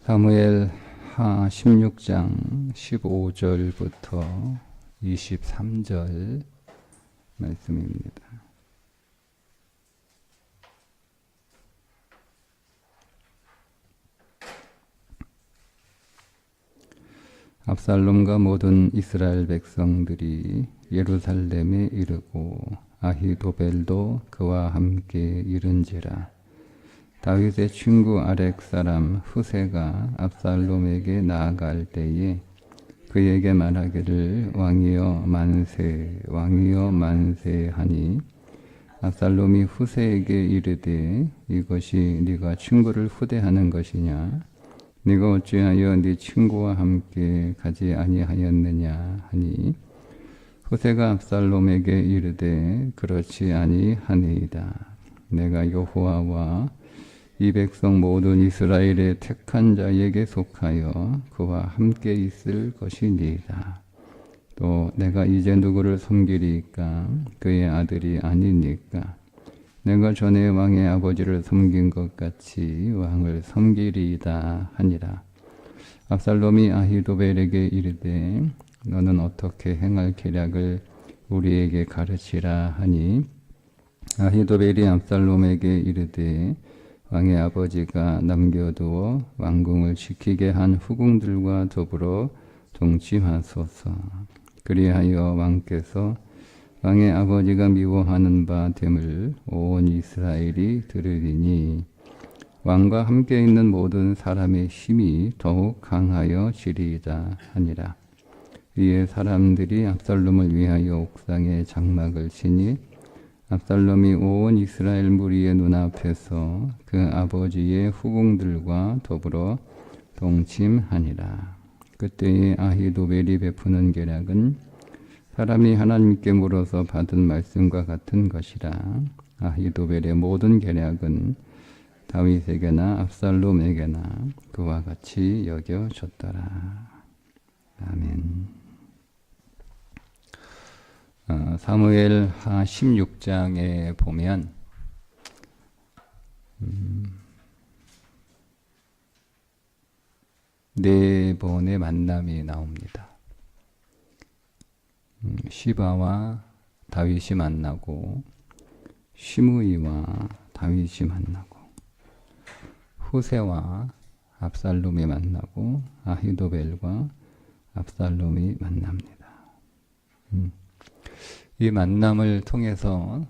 사무엘 하 16장 15절부터 23절 말씀입니다. 압살롬과 모든 이스라엘 백성들이 예루살렘에 이르고 아히도벨도 그와 함께 이른지라. 다윗의 친구 아렉 사람 후세가 압살롬에게 나아갈 때에 그에게 말하기를 왕이여 만세 왕이여 만세 하니 압살롬이 후세에게 이르되 이것이 네가 친구를 후대하는 것이냐 네가 어찌하여 네 친구와 함께 가지 아니하였느냐 하니 후세가 압살롬에게 이르되 그렇지 아니하니이다. 내가 여호와와 이 백성 모든 이스라엘의 택한 자에게 속하여 그와 함께 있을 것이니이다. 또 내가 이제 누구를 섬기리까 그의 아들이 아니니까 내가 전에 왕의 아버지를 섬긴 것 같이 왕을 섬기리이다 하니라. 압살롬이 아히도벨에게 이르되 너는 어떻게 행할 계략을 우리에게 가르치라 하니 아히도벨이 압살롬에게 이르되 왕의 아버지가 남겨두어 왕궁을 지키게 한 후궁들과 더불어 동침하소서. 그리하여 왕께서 왕의 아버지가 미워하는 바 됨을 온 이스라엘이 들으리니 왕과 함께 있는 모든 사람의 힘이 더욱 강하여지리이다 하니라. 이에 사람들이 압살롬을 위하여 옥상에 장막을 치니 압살롬이 온 이스라엘 무리의 눈앞에서 그 아버지의 후궁들과 더불어 동침하니라. 그때에 아히도벨이 베푸는 계략은 사람이 하나님께 물어서 받은 말씀과 같은 것이라. 아히도벨의 모든 계략은 다윗에게나 압살롬에게나 그와 같이 여겨졌더라. 아멘. 사무엘 하 16장에 보면 네 번의 만남이 나옵니다. 시바와 다윗이 만나고 시므이와 다윗이 만나고 후세와 압살롬이 만나고 아히도벨과 압살롬이 만납니다. 이 만남을 통해서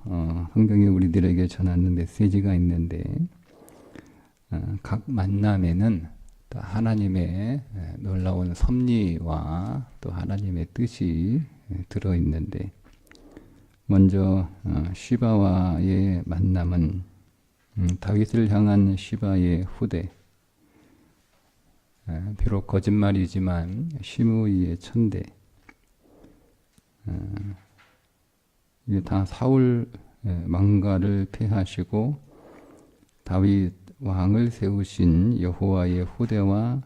성경이 우리들에게 전하는 메시지가 있는데 각 만남에는 또 하나님의 놀라운 섭리와 또 하나님의 뜻이 들어있는데 먼저 시바와의 만남은 다윗을 향한 시바의 후대, 비록 거짓말이지만 시므이의 천대, 이게 다 사울 망가를 폐하시고 다윗 왕을 세우신 여호와의 후대와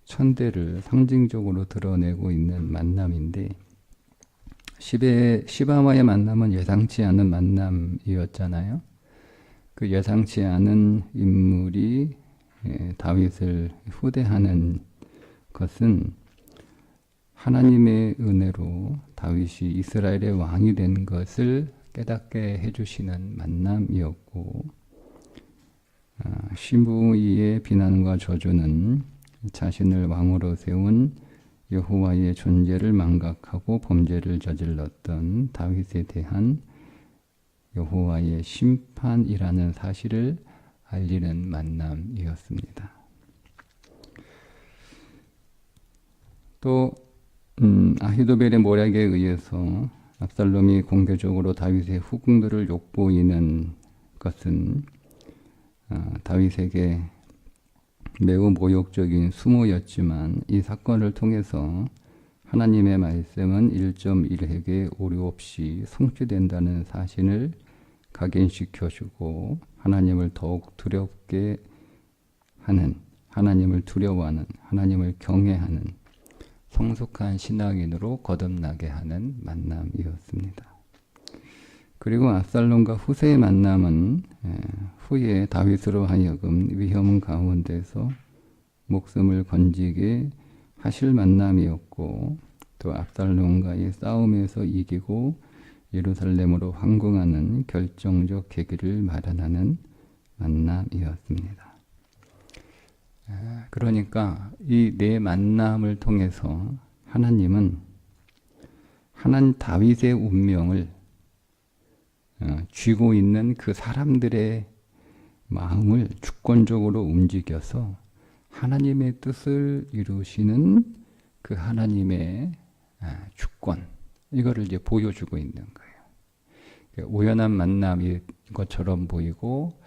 천대를 상징적으로 드러내고 있는 만남인데 시바와의 만남은 예상치 않은 만남이었잖아요. 그 예상치 않은 인물이 다윗을 후대하는 것은 하나님의 은혜로 다윗이 이스라엘의 왕이 된 것을 깨닫게 해주시는 만남이었고 시므이의 비난과 저주는 자신을 왕으로 세운 여호와의 존재를 망각하고 범죄를 저질렀던 다윗에 대한 여호와의 심판이라는 사실을 알리는 만남이었습니다. 또 아히도벨의 모략에 의해서 압살롬이 공개적으로 다윗의 후궁들을 욕보이는 것은 다윗에게 매우 모욕적인 수모였지만 이 사건을 통해서 하나님의 말씀은 1.1획의 오류 없이 성취된다는 사실을 각인시켜주고 하나님을 더욱 두렵게 하는, 하나님을 두려워하는, 하나님을 경외하는 성숙한 신앙인으로 거듭나게 하는 만남이었습니다. 그리고 압살롬과 후세의 만남은 후에 다윗으로 하여금 위험 가운데서 목숨을 건지게 하실 만남이었고, 또 압살롬과의 싸움에서 이기고 예루살렘으로 황궁하는 결정적 계기를 마련하는 만남이었습니다. 그러니까 이 네 만남을 통해서 하나님은 다윗의 운명을 쥐고 있는 그 사람들의 마음을 주권적으로 움직여서 하나님의 뜻을 이루시는 그 하나님의 주권, 이거를 이제 보여주고 있는 거예요. 우연한 만남인 것처럼 보이고,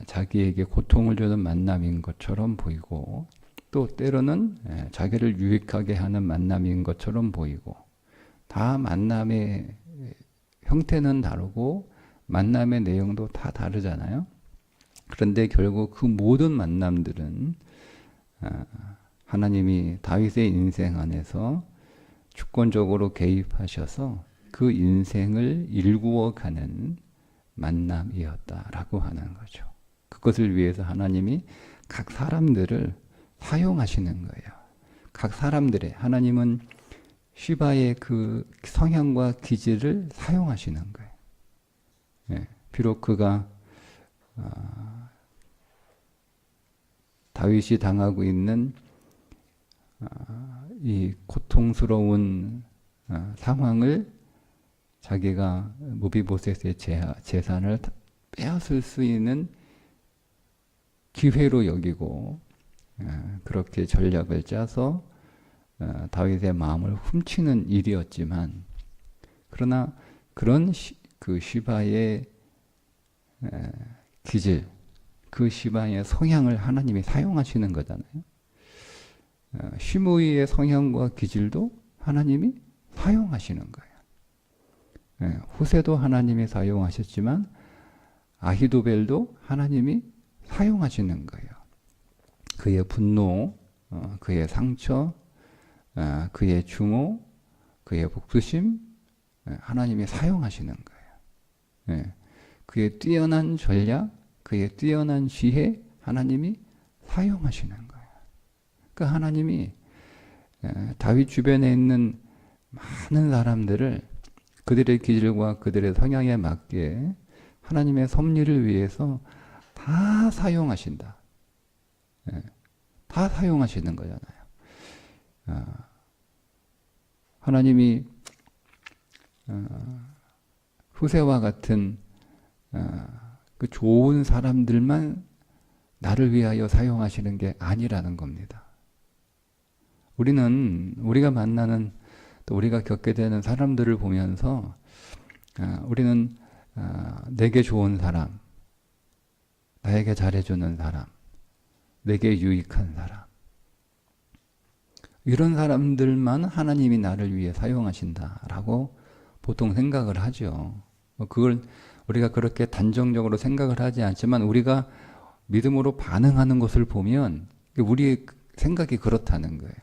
자기에게 고통을 주는 만남인 것처럼 보이고, 또 때로는 자기를 유익하게 하는 만남인 것처럼 보이고, 다 만남의 형태는 다르고 만남의 내용도 다 다르잖아요. 그런데 결국 그 모든 만남들은 하나님이 다윗의 인생 안에서 주권적으로 개입하셔서 그 인생을 일구어가는 만남이었다라고 하는 거죠. 그것을 위해서 하나님이 각 사람들을 사용하시는 거예요. 각 사람들의, 하나님은 시바의 그 성향과 기질을 사용하시는 거예요. 비록 그가 다윗이 당하고 있는 이 고통스러운 상황을 자기가 무비보셋의 재산을 빼앗을 수 있는 기회로 여기고, 그렇게 전략을 짜서 다윗의 마음을 훔치는 일이었지만, 그러나 그런 그 시바의 기질, 그 시바의 성향을 하나님이 사용하시는 거잖아요. 시므이의 성향과 기질도 하나님이 사용하시는 거예요. 후세도 하나님이 사용하셨지만 아히도벨도 하나님이 사용하시는 거예요. 그의 분노, 그의 상처, 그의 중호, 그의 복수심, 하나님이 사용하시는 거예요. 그의 뛰어난 전략, 그의 뛰어난 지혜, 하나님이 사용하시는 거예요. 그러니까 하나님이 다윗 주변에 있는 많은 사람들을 그들의 기질과 그들의 성향에 맞게 하나님의 섭리를 위해서 다 사용하신다. 다 사용하시는 거잖아요. 하나님이 후세와 같은 그 좋은 사람들만 나를 위하여 사용하시는 게 아니라는 겁니다. 우리가 만나는, 또 우리가 겪게 되는 사람들을 보면서 우리는 내게 좋은 사람, 나에게 잘해주는 사람, 내게 유익한 사람, 이런 사람들만 하나님이 나를 위해 사용하신다라고 보통 생각을 하죠. 그걸 우리가 그렇게 단정적으로 생각을 하지 않지만 우리가 믿음으로 반응하는 것을 보면 우리의 생각이 그렇다는 거예요.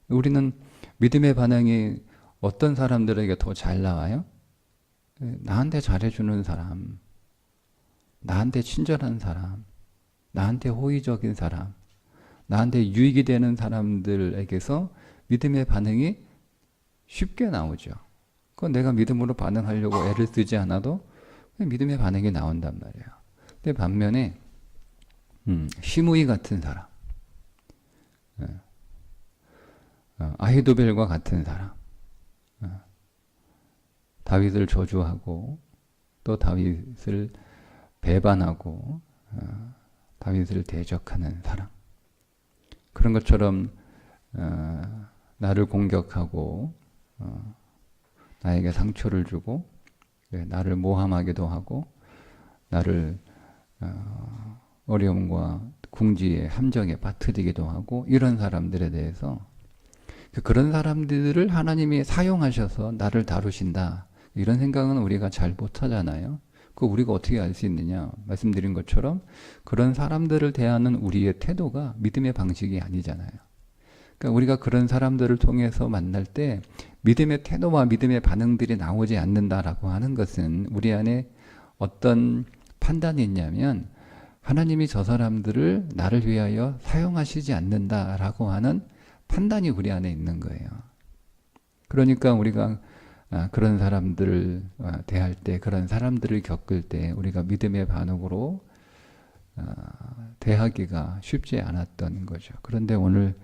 우리는 믿음의 반응이 어떤 사람들에게 더 잘 나와요? 나한테 잘해주는 사람, 나한테 친절한 사람, 나한테 호의적인 사람, 나한테 유익이 되는 사람들에게서 믿음의 반응이 쉽게 나오죠. 그건 내가 믿음으로 반응하려고 애를 쓰지 않아도 믿음의 반응이 나온단 말이에요. 근데 반면에 시므이 같은 사람, 아히도벨과 같은 사람, 다윗을 저주하고 또 다윗을 배반하고 다윗을 대적하는 사람, 그런 것처럼 나를 공격하고 나에게 상처를 주고 나를 모함하기도 하고 나를 어려움과 궁지의 함정에 빠뜨리기도 하고, 이런 사람들에 대해서 그런 사람들을 하나님이 사용하셔서 나를 다루신다, 이런 생각은 우리가 잘 못하잖아요. 그거 우리가 어떻게 알 수 있느냐? 말씀드린 것처럼 그런 사람들을 대하는 우리의 태도가 믿음의 방식이 아니잖아요. 그러니까 우리가 그런 사람들을 통해서 만날 때 믿음의 태도와 믿음의 반응들이 나오지 않는다라고 하는 것은 우리 안에 어떤 판단이 있냐면 하나님이 저 사람들을 나를 위하여 사용하시지 않는다라고 하는 판단이 우리 안에 있는 거예요. 그러니까 우리가 그런 사람들을 대할 때, 그런 사람들을 겪을 때 우리가 믿음의 반응으로 대하기가 쉽지 않았던 거죠. 그런데 오늘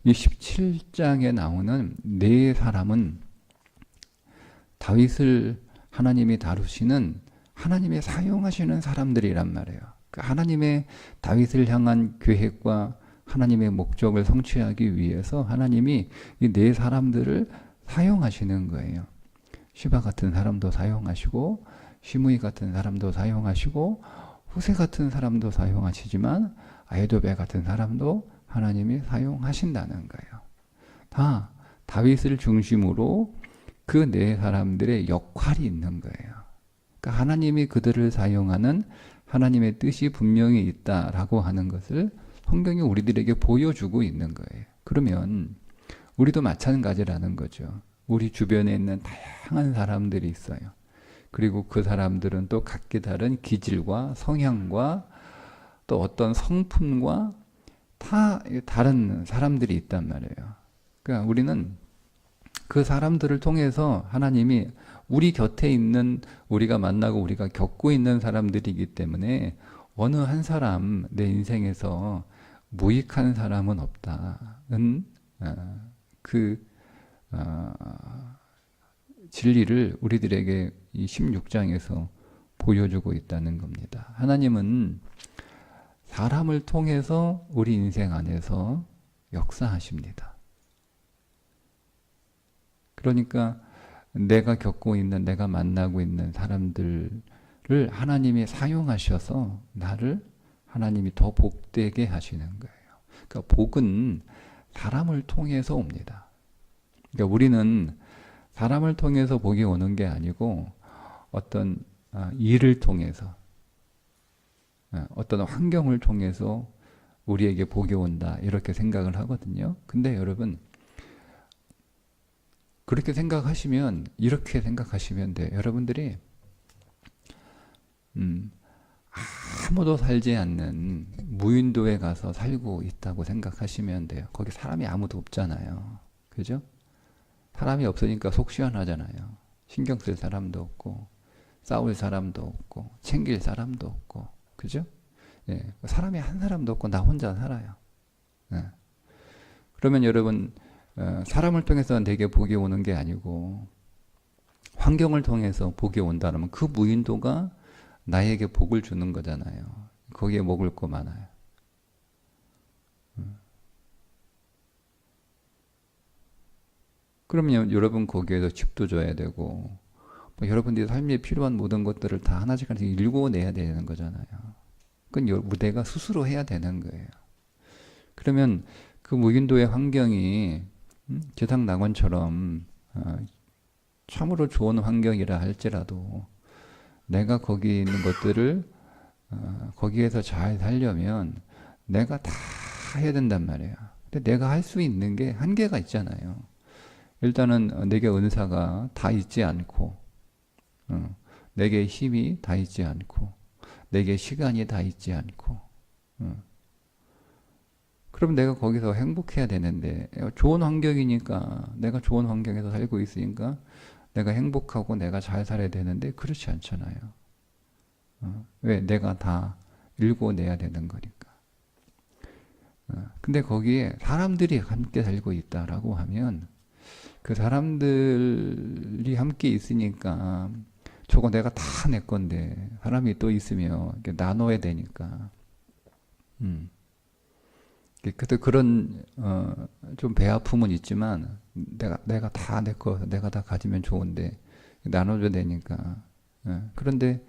이 17장에 나오는 네 사람은 다윗을 하나님이 다루시는, 하나님이 사용하시는 사람들이란 말이에요. 하나님의 다윗을 향한 계획과 하나님의 목적을 성취하기 위해서 하나님이 이 네 사람들을 사용하시는 거예요. 시바 같은 사람도 사용하시고, 시므이 같은 사람도 사용하시고, 후세 같은 사람도 사용하시지만 아히도베 같은 사람도 하나님이 사용하신다는 거예요. 다 다윗을 중심으로 그 네 사람들의 역할이 있는 거예요. 그러니까 하나님이 그들을 사용하는 하나님의 뜻이 분명히 있다라고 하는 것을 성경이 우리들에게 보여주고 있는 거예요. 그러면 우리도 마찬가지라는 거죠. 우리 주변에 있는 다양한 사람들이 있어요. 그리고 그 사람들은 또 각기 다른 기질과 성향과 또 어떤 성품과 다 다른 사람들이 있단 말이에요. 그러니까 우리는 그 사람들을 통해서 하나님이 우리 곁에 있는, 우리가 만나고 우리가 겪고 있는 사람들이기 때문에 어느 한 사람 내 인생에서 무익한 사람은 없다는 그 진리를 우리들에게 이 16장에서 보여주고 있다는 겁니다. 하나님은 사람을 통해서 우리 인생 안에서 역사하십니다. 그러니까 내가 겪고 있는, 내가 만나고 있는 사람들을 하나님이 사용하셔서 나를 하나님이 더 복되게 하시는 거예요. 그러니까 복은 사람을 통해서 옵니다. 그러니까 우리는 사람을 통해서 복이 오는 게 아니고 어떤 일을 통해서, 어떤 환경을 통해서 우리에게 복이 온다, 이렇게 생각을 하거든요. 근데 여러분, 그렇게 생각하시면, 이렇게 생각하시면 돼요. 여러분들이 아무도 살지 않는 무인도에 가서 살고 있다고 생각하시면 돼요. 거기 사람이 아무도 없잖아요. 그죠? 사람이 없으니까 속 시원하잖아요. 신경 쓸 사람도 없고, 싸울 사람도 없고, 챙길 사람도 없고, 그죠? 예, 사람이 한 사람도 없고 나 혼자 살아요. 예. 그러면 여러분, 사람을 통해서 내게 복이 오는 게 아니고 환경을 통해서 복이 온다면 그 무인도가 나에게 복을 주는 거잖아요. 거기에 먹을 거 많아요. 그러면 여러분 거기에서 집도 줘야 되고, 뭐 여러분들이 삶에 필요한 모든 것들을 다 하나씩 하나씩 일궈내야 되는 거잖아요. 그건 내가 스스로 해야 되는 거예요. 그러면 그 무인도의 환경이 제상낙원처럼 참으로 좋은 환경이라 할지라도 내가 거기 있는 것들을 거기에서 잘 살려면 내가 다 해야 된단 말이에요. 근데 내가 할 수 있는 게 한계가 있잖아요. 일단은 내게 은사가 다 있지 않고, 내게 힘이 다 있지 않고, 내게 시간이 다 있지 않고, 그럼 내가 거기서 행복해야 되는데, 좋은 환경이니까, 내가 좋은 환경에서 살고 있으니까 내가 행복하고 내가 잘 살아야 되는데 그렇지 않잖아요. 왜? 내가 다 일궈내야 되는 거니까. 근데 거기에 사람들이 함께 살고 있다라고 하면 그 사람들이 함께 있으니까 저거 내가 다 내 건데 사람이 또 있으면 나눠야 되니까. 그때 그런 좀 배 아픔은 있지만 내가 다 내 거, 내가 다 가지면 좋은데 나눠줘야 되니까. 그런데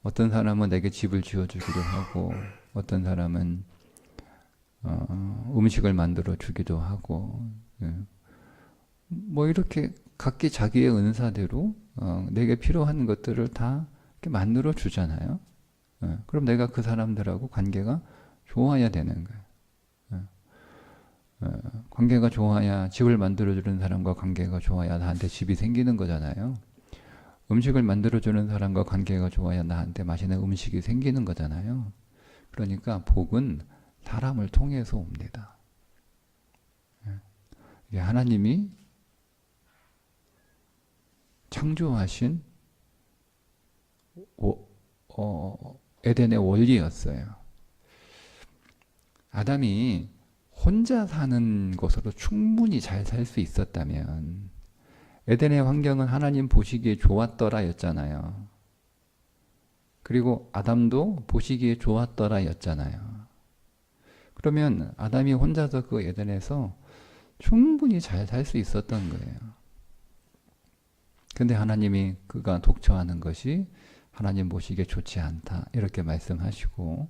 어떤 사람은 내게 집을 지어주기도 하고, 어떤 사람은 음식을 만들어 주기도 하고, 뭐 이렇게 각기 자기의 은사대로 내게 필요한 것들을 다 이렇게 만들어 주잖아요. 그럼 내가 그 사람들하고 관계가 좋아야 되는 거예요. 관계가 좋아야, 집을 만들어주는 사람과 관계가 좋아야 나한테 집이 생기는 거잖아요. 음식을 만들어주는 사람과 관계가 좋아야 나한테 맛있는 음식이 생기는 거잖아요. 그러니까 복은 사람을 통해서 옵니다. 이게 하나님이 창조하신 에덴의 원리였어요. 아담이 혼자 사는 것으로 충분히 잘 살 수 있었다면 에덴의 환경은 하나님 보시기에 좋았더라 였잖아요. 그리고 아담도 보시기에 좋았더라 였잖아요. 그러면 아담이 혼자서 그 에덴에서 충분히 잘 살 수 있었던 거예요. 근데 하나님이 그가 독처하는 것이 하나님 보시기에 좋지 않다 이렇게 말씀하시고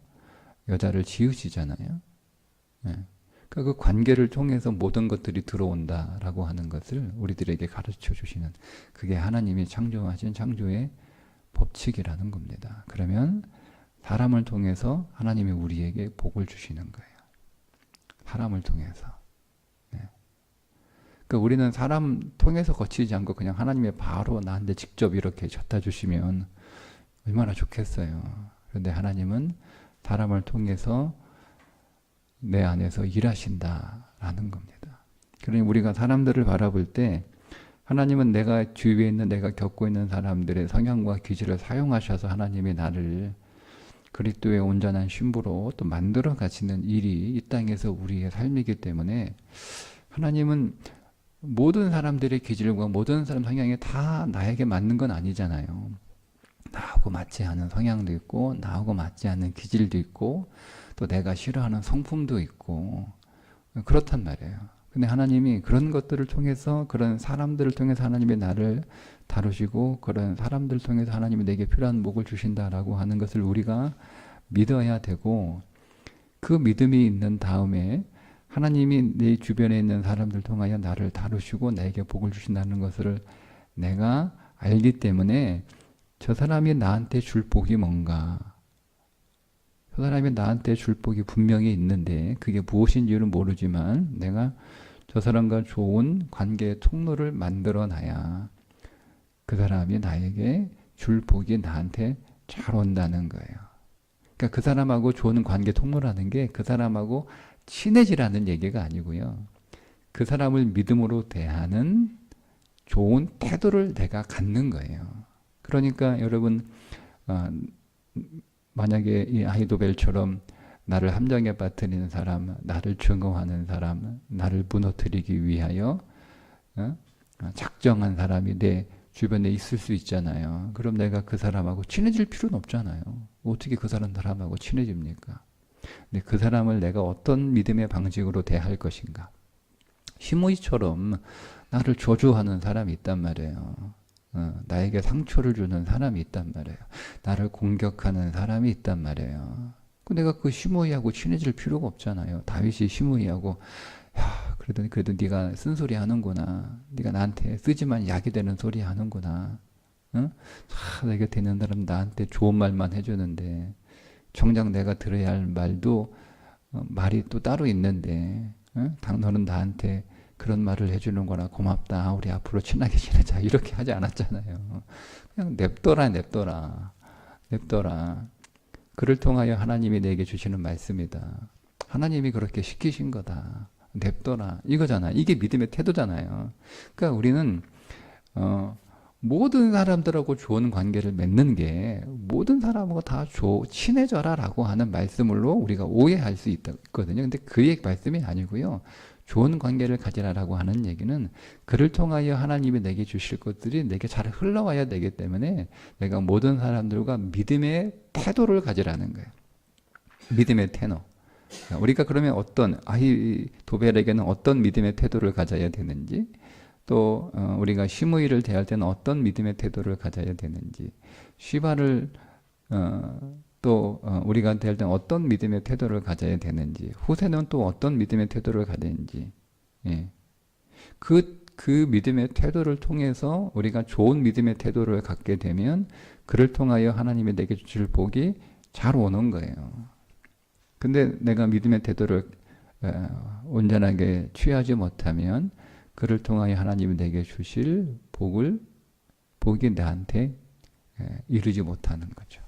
여자를 지으시잖아요. 네. 그러니까 그 관계를 통해서 모든 것들이 들어온다라고 하는 것을 우리들에게 가르쳐 주시는 그게 하나님이 창조하신 창조의 법칙이라는 겁니다. 그러면 사람을 통해서 하나님이 우리에게 복을 주시는 거예요. 사람을 통해서. 네. 그러니까 우리는 사람 통해서 거치지 않고 그냥 하나님이 바로 나한테 직접 이렇게 줬다 주시면 얼마나 좋겠어요. 그런데 하나님은 사람을 통해서 내 안에서 일하신다라는 겁니다. 그러니 우리가 사람들을 바라볼 때 하나님은 내가 주위에 있는 내가 겪고 있는 사람들의 성향과 기질을 사용하셔서 하나님이 나를 그리스도의 온전한 신부로 또 만들어 가시는 일이 이 땅에서 우리의 삶이기 때문에 하나님은 모든 사람들의 기질과 모든 사람 성향이 다 나에게 맞는 건 아니잖아요. 나하고 맞지 않은 성향도 있고 나하고 맞지 않는 기질도 있고 또 내가 싫어하는 성품도 있고 그렇단 말이에요. 근데 하나님이 그런 것들을 통해서 그런 사람들을 통해서 하나님이 나를 다루시고 그런 사람들을 통해서 하나님이 내게 필요한 복을 주신다라고 하는 것을 우리가 믿어야 되고 그 믿음이 있는 다음에 하나님이 내 주변에 있는 사람들 통하여 나를 다루시고 나에게 복을 주신다는 것을 내가 알기 때문에 저 사람이 나한테 줄 복이 뭔가 저 사람이 나한테 줄 복이 분명히 있는데 그게 무엇인지는 모르지만 내가 저 사람과 좋은 관계의 통로를 만들어 놔야 그 사람이 나에게 줄 복이 나한테 잘 온다는 거예요. 그러니까 그 사람하고 좋은 관계 통로라는 게 그 사람하고 친해지라는 얘기가 아니고요. 그 사람을 믿음으로 대하는 좋은 태도를 내가 갖는 거예요. 그러니까 여러분 만약에 이 아히도벨처럼 나를 함정에 빠뜨리는 사람, 나를 증오하는 사람, 나를 무너뜨리기 위하여 작정한 사람이 내 주변에 있을 수 있잖아요. 그럼 내가 그 사람하고 친해질 필요는 없잖아요. 어떻게 그 사람하고 친해집니까? 근데 그 사람을 내가 어떤 믿음의 방식으로 대할 것인가? 시므이처럼 나를 저주하는 사람이 있단 말이에요. 나에게 상처를 주는 사람이 있단 말이에요. 나를 공격하는 사람이 있단 말이에요. 내가 그 시므이하고 친해질 필요가 없잖아요. 다윗이 시므이하고 야, 그래도 네가 쓴소리 하는구나. 네가 나한테 쓰지만 약이 되는 소리 하는구나. 응? 내게 되는 사람 나한테 좋은 말만 해주는데 정작 내가 들어야 할 말도 말이 또 따로 있는데 응? 너는 나한테 그런 말을 해주는 거나 고맙다. 우리 앞으로 친하게 지내자. 이렇게 하지 않았잖아요. 그냥 냅둬라. 그를 통하여 하나님이 내게 주시는 말씀이다. 하나님이 그렇게 시키신 거다. 냅둬라. 이거잖아. 이게 믿음의 태도잖아요. 그러니까 우리는 모든 사람들하고 좋은 관계를 맺는 게 모든 사람하고 다 친해져라 라고 하는 말씀으로 우리가 오해할 수 있거든요. 근데 그 말씀이 아니고요. 좋은 관계를 가지라라고 하는 얘기는 그를 통하여 하나님이 내게 주실 것들이 내게 잘 흘러와야 되기 때문에 내가 모든 사람들과 믿음의 태도를 가지라는 거예요. 믿음의 태도. 우리가 그러면 어떤 아히도벨에게는 어떤 믿음의 태도를 가져야 되는지 또 우리가 시므이를 대할 때는 어떤 믿음의 태도를 가져야 되는지 시바를 또 우리가 대할 때는 어떤 믿음의 태도를 가져야 되는지 후세는 또 어떤 믿음의 태도를 가지는지 예. 그 믿음의 태도를 통해서 우리가 좋은 믿음의 태도를 갖게 되면 그를 통하여 하나님이 내게 주실 복이 잘 오는 거예요. 근데 내가 믿음의 태도를 온전하게 취하지 못하면 그를 통하여 하나님이 내게 주실 복이 나한테 이르지 못하는 거죠.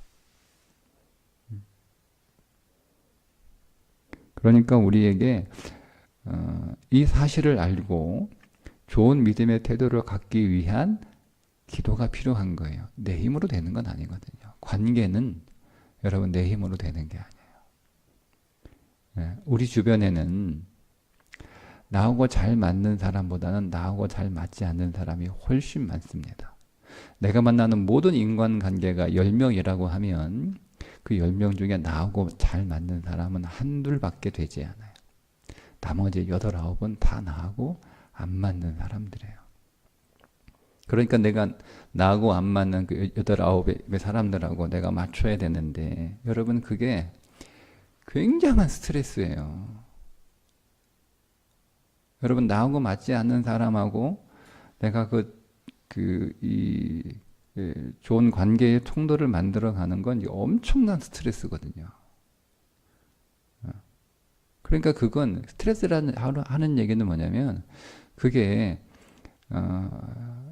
그러니까 우리에게 이 사실을 알고 좋은 믿음의 태도를 갖기 위한 기도가 필요한 거예요. 내 힘으로 되는 건 아니거든요. 관계는 여러분 내 힘으로 되는 게 아니에요. 우리 주변에는 나하고 잘 맞는 사람보다는 나하고 잘 맞지 않는 사람이 훨씬 많습니다. 내가 만나는 모든 인간관계가 10명이라고 하면 그 10명 중에 나하고 잘 맞는 사람은 한둘밖에 되지 않아요. 나머지 8, 9은 다 나하고 안 맞는 사람들이에요. 그러니까 내가 나하고 안 맞는 그 8, 9의 사람들하고 내가 맞춰야 되는데 여러분 그게 굉장한 스트레스예요. 여러분 나하고 맞지 않는 사람하고 내가 좋은 관계의 통로를 만들어가는 건 엄청난 스트레스거든요. 그러니까 그건 스트레스라는 하는 얘기는 뭐냐면 그게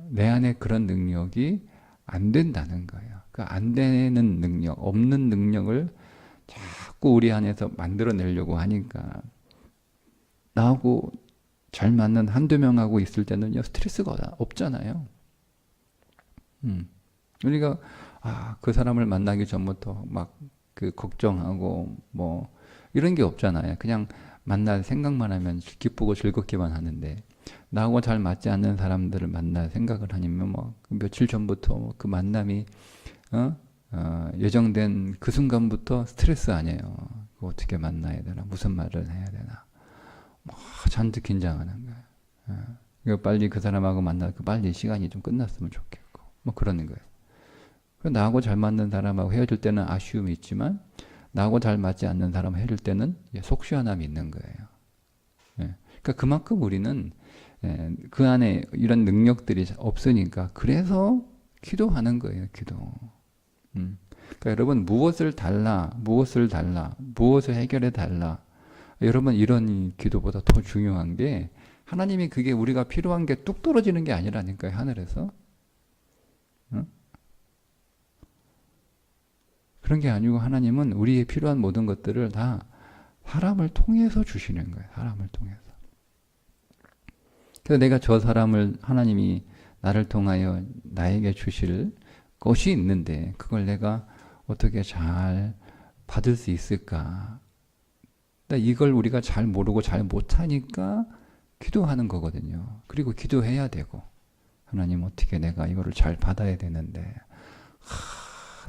내 안에 그런 능력이 안 된다는 거예요. 그 안 되는 능력, 없는 능력을 자꾸 우리 안에서 만들어내려고 하니까 나하고 잘 맞는 한두 명하고 있을 때는요 스트레스가 없잖아요. 우리가 그 사람을 만나기 전부터 막 그 걱정하고 뭐 이런 게 없잖아요. 그냥 만날 생각만 하면 기쁘고 즐겁기만 하는데 나하고 잘 맞지 않는 사람들을 만날 생각을 하면 뭐 며칠 전부터 그 만남이 예정된 그 순간부터 스트레스 아니에요. 어떻게 만나야 되나, 무슨 말을 해야 되나, 잔뜩 긴장하는 거예요. 이거 빨리 그 사람하고 만나고 빨리 시간이 좀 끝났으면 좋겠고 뭐 그러는 거예요. 나하고 잘 맞는 사람하고 헤어질 때는 아쉬움이 있지만 나하고 잘 맞지 않는 사람하고 헤어질 때는 속 시원함이 있는 거예요. 그러니까 그만큼 우리는 그 안에 이런 능력들이 없으니까 그래서 기도하는 거예요. 기도. 그러니까 여러분 무엇을 달라, 무엇을 해결해 달라. 여러분 이런 기도보다 더 중요한 게 하나님이 그게 우리가 필요한 게 뚝 떨어지는 게 아니라니까요. 하늘에서. 그런 게 아니고 하나님은 우리의 필요한 모든 것들을 다 사람을 통해서 주시는 거예요. 사람을 통해서. 그래서 내가 저 사람을 하나님이 나를 통하여 나에게 주실 것이 있는데 그걸 내가 어떻게 잘 받을 수 있을까? 이걸 우리가 잘 모르고 잘 못하니까 기도하는 거거든요. 그리고 기도해야 되고 하나님 어떻게 내가 이거를 잘 받아야 되는데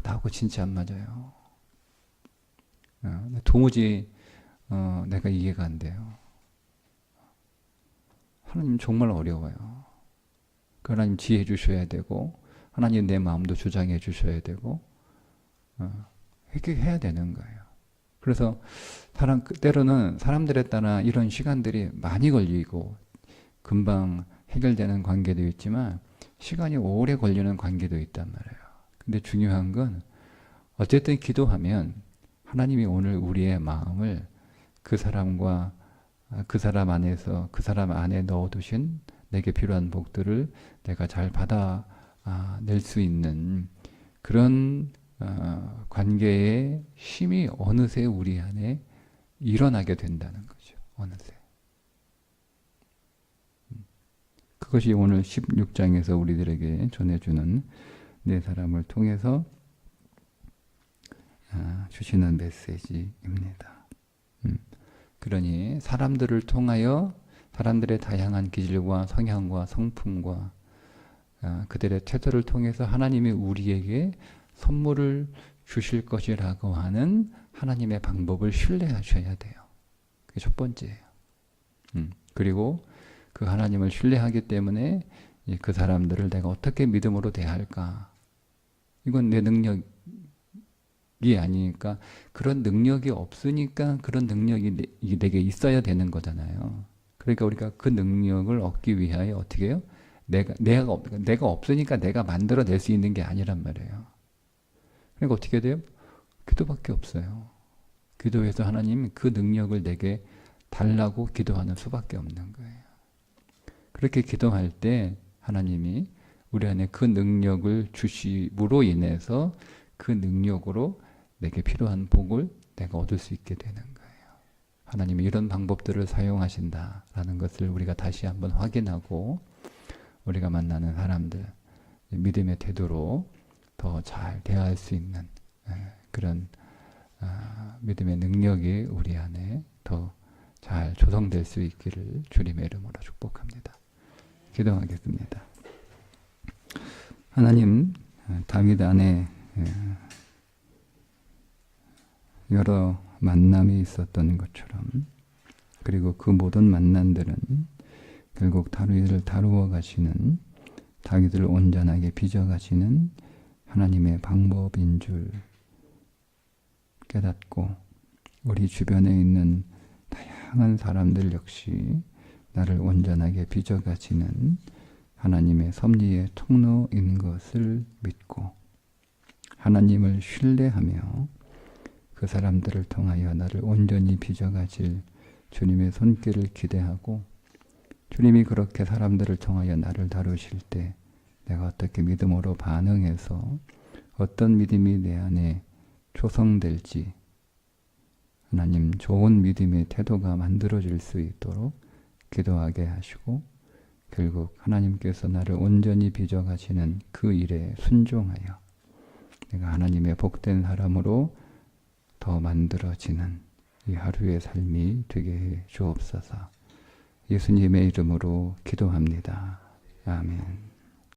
나하고 진짜 안 맞아요. 도무지 내가 이해가 안 돼요. 하나님 정말 어려워요. 하나님 지혜 주셔야 되고 하나님 내 마음도 주장해 주셔야 되고 해야 되는 거예요. 그래서 때로는 사람들에 따라 이런 시간들이 많이 걸리고 금방 해결되는 관계도 있지만 시간이 오래 걸리는 관계도 있단 말이에요. 근데 중요한 건 어쨌든 기도하면 하나님이 오늘 우리의 마음을 그 사람과 그 사람 안에서 그 사람 안에 넣어두신 내게 필요한 복들을 내가 잘 받아낼 수 있는 그런 관계의 힘이 어느새 우리 안에 일어나게 된다는 거죠. 어느새. 그것이 오늘 16장에서 우리들에게 전해주는 네 사람을 통해서 주시는 메시지입니다. 그러니 사람들을 통하여 사람들의 다양한 기질과 성향과 성품과 그들의 태도를 통해서 하나님이 우리에게 선물을 주실 것이라고 하는 하나님의 방법을 신뢰하셔야 돼요. 그게 첫 번째예요. 그리고 그 하나님을 신뢰하기 때문에 그 사람들을 내가 어떻게 믿음으로 대할까? 이건 내 능력이 아니니까 그런 능력이 없으니까 그런 능력이 내게 있어야 되는 거잖아요. 그러니까 우리가 그 능력을 얻기 위하여 어떻게 해요? 내가 없으니까 내가 만들어낼 수 있는 게 아니란 말이에요. 그러니까 어떻게 돼요? 기도밖에 없어요. 기도해서 하나님 그 능력을 내게 달라고 기도하는 수밖에 없는 거예요. 그렇게 기도할 때 하나님이 우리 안에 그 능력을 주심으로 인해서 그 능력으로 내게 필요한 복을 내가 얻을 수 있게 되는 거예요. 하나님이 이런 방법들을 사용하신다라는 것을 우리가 다시 한번 확인하고 우리가 만나는 사람들 믿음의 태도로 더 잘 대할 수 있는 그런 믿음의 능력이 우리 안에 더 잘 조성될 수 있기를 주님의 이름으로 축복합니다. 기도하겠습니다. 하나님, 다윗 안에 여러 만남이 있었던 것처럼, 그리고 그 모든 만남들은 결국 다윗을 다루어 가시는, 다윗을 온전하게 빚어 가시는 하나님의 방법인 줄 깨닫고, 우리 주변에 있는 다양한 사람들 역시 나를 온전하게 빚어 가시는 하나님의 섭리의 통로인 것을 믿고 하나님을 신뢰하며 그 사람들을 통하여 나를 온전히 빚어가실 주님의 손길을 기대하고, 주님이 그렇게 사람들을 통하여 나를 다루실 때 내가 어떻게 믿음으로 반응해서 어떤 믿음이 내 안에 조성될지, 하나님 좋은 믿음의 태도가 만들어질 수 있도록 기도하게 하시고, 결국 하나님께서 나를 온전히 빚어가시는 그 일에 순종하여 내가 하나님의 복된 사람으로 더 만들어지는 이 하루의 삶이 되게 해 주옵소서. 예수님의 이름으로 기도합니다. 아멘.